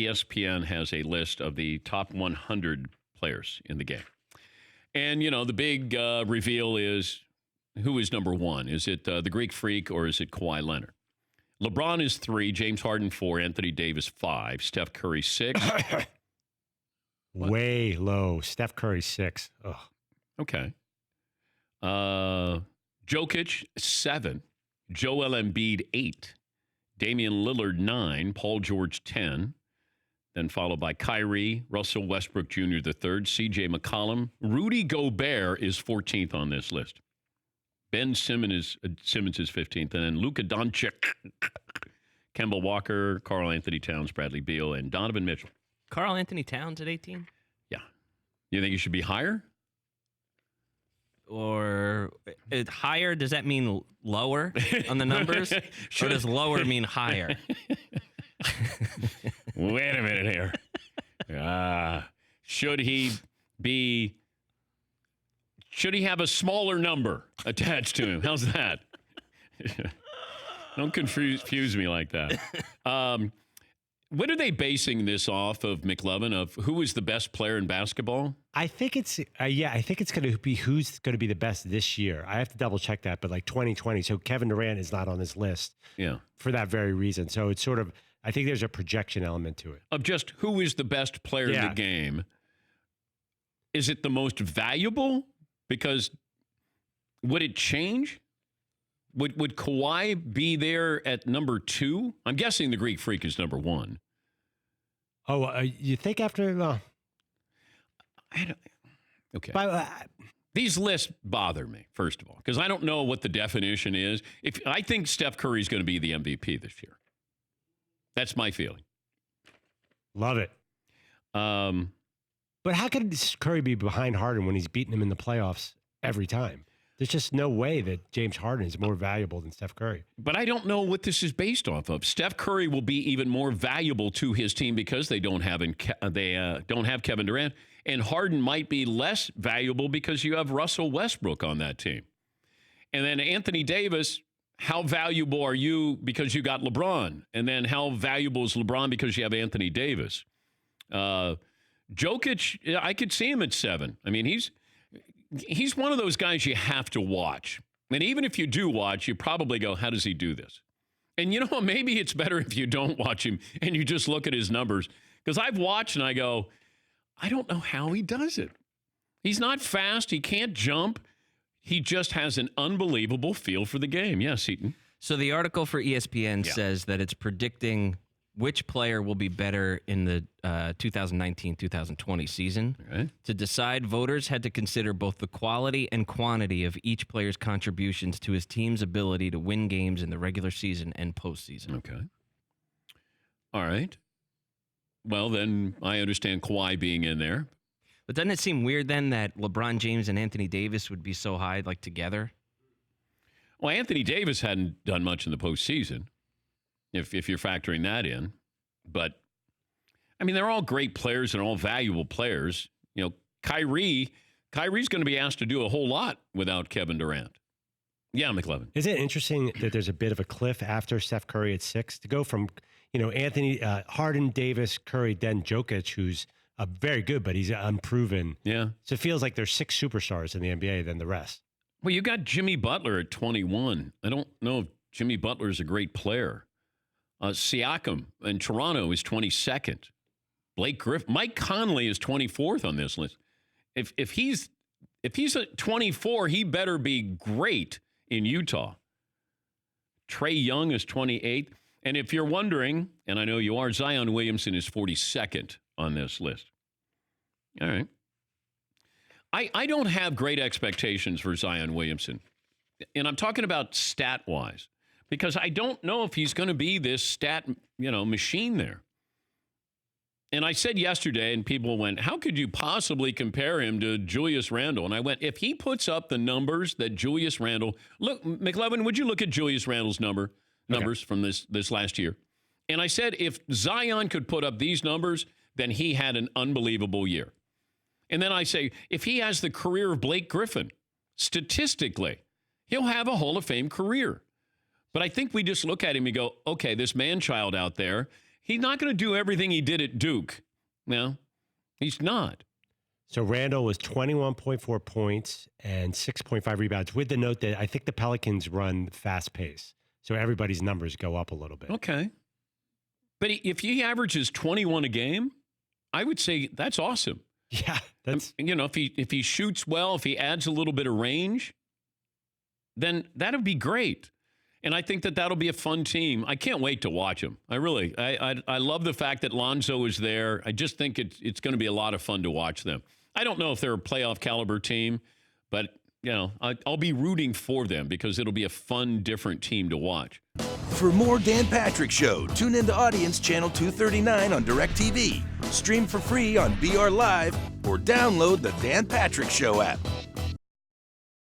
ESPN has a list of the top 100 players in the game. And, the big reveal is who is number one? Is it the Greek Freak or is it Kawhi Leonard? LeBron is 3, James Harden 4, Anthony Davis 5, Steph Curry 6. Way low. Steph Curry 6. Ugh. Okay. Jokic 7, Joel Embiid 8, Damian Lillard 9, Paul George 10, then followed by Kyrie, Russell Westbrook Jr. the third, C.J. McCollum. Rudy Gobert is 14th on this list. Ben Simmons is 15th, and then Luka Doncic, Kemba Walker, Karl Anthony Towns, Bradley Beal, and Donovan Mitchell. Karl Anthony Towns at 18? Yeah. You think he should be higher? Or higher, does that mean lower on the numbers? Or does lower mean higher? Wait a minute here. Should he have a smaller number attached to him? How's that? Don't confuse me like that. What are they basing this off of, McLovin, of who is the best player in basketball? I think it's going to be who's going to be the best this year. I have to double check that, but like 2020. So Kevin Durant is not on this list. Yeah. For that very reason. So it's sort of, I think there's a projection element to it. Of just who is the best player in the game. Is it the most valuable? Because would it change? Would Kawhi be there at number 2? I'm guessing the Greek Freak is number 1. Oh, you think after? I don't. Okay. These lists bother me, first of all, because I don't know what the definition is. I think Steph Curry is going to be the MVP this year. That's my feeling. Love it. But how could Curry be behind Harden when he's beating him in the playoffs every time? There's just no way that James Harden is more valuable than Steph Curry. But I don't know what this is based off of. Steph Curry will be even more valuable to his team because they don't have Kevin Durant, and Harden might be less valuable because you have Russell Westbrook on that team. And then Anthony Davis, how valuable are you because you got LeBron? And then how valuable is LeBron because you have Anthony Davis? Jokic, I could see him at 7. I mean, he's one of those guys you have to watch. And even if you do watch, you probably go, how does he do this? And you know what? Maybe it's better if you don't watch him and you just look at his numbers. Because I've watched and I go, I don't know how he does it. He's not fast. He can't jump. He just has an unbelievable feel for the game. Yes, Heaton. So the article for ESPN says that it's predicting which player will be better in the 2019-2020 season. Okay. To decide, voters had to consider both the quality and quantity of each player's contributions to his team's ability to win games in the regular season and postseason. Okay. All right. Well, then I understand Kawhi being in there. But doesn't it seem weird then that LeBron James and Anthony Davis would be so high, like together? Well, Anthony Davis hadn't done much in the postseason, if you're factoring that in. But, I mean, they're all great players and all valuable players. You know, Kyrie's going to be asked to do a whole lot without Kevin Durant. Yeah, McLevin. Is it interesting that there's a bit of a cliff after Steph Curry at 6 to go from, Anthony, Harden, Davis, Curry, then Jokic, who's very good, but he's unproven. Yeah. So it feels like there's 6 superstars in the NBA than the rest. Well, you got Jimmy Butler at 21. I don't know if Jimmy Butler is a great player. Siakam in Toronto is 22nd. Blake Griffin, Mike Conley is 24th on this list. If he's at 24, he better be great in Utah. Trae Young is 28th. And if you're wondering, and I know you are, Zion Williamson is 42nd on this list. All right. I don't have great expectations for Zion Williamson. And I'm talking about stat-wise, because I don't know if he's going to be this stat, machine there. And I said yesterday, and people went, how could you possibly compare him to Julius Randle? And I went, if he puts up the numbers that Julius Randle, look, McLevin, would you look at Julius Randle's numbers from this last year? And I said, if Zion could put up these numbers, then he had an unbelievable year. And then I say, if he has the career of Blake Griffin, statistically, he'll have a Hall of Fame career. But I think we just look at him and go, okay, this man-child out there, He's not going to do everything he did at Duke. No, he's not. So Randall was 21.4 points and 6.5 rebounds, with the note that I think the Pelicans run fast pace. So everybody's numbers go up a little bit. Okay. But if he averages 21 a game, I would say that's awesome. Yeah, that's if he shoots well, if he adds a little bit of range, then that'd be great. And I think that'll be a fun team. I can't wait to watch them. I love the fact that Lonzo is there. I just think it's going to be a lot of fun to watch them. I don't know if they're a playoff caliber team, but I'll be rooting for them because it'll be a fun, different team to watch. For more Dan Patrick Show, tune into Audience Channel 239 on DirecTV. Stream for free on BR Live or download the Dan Patrick Show app.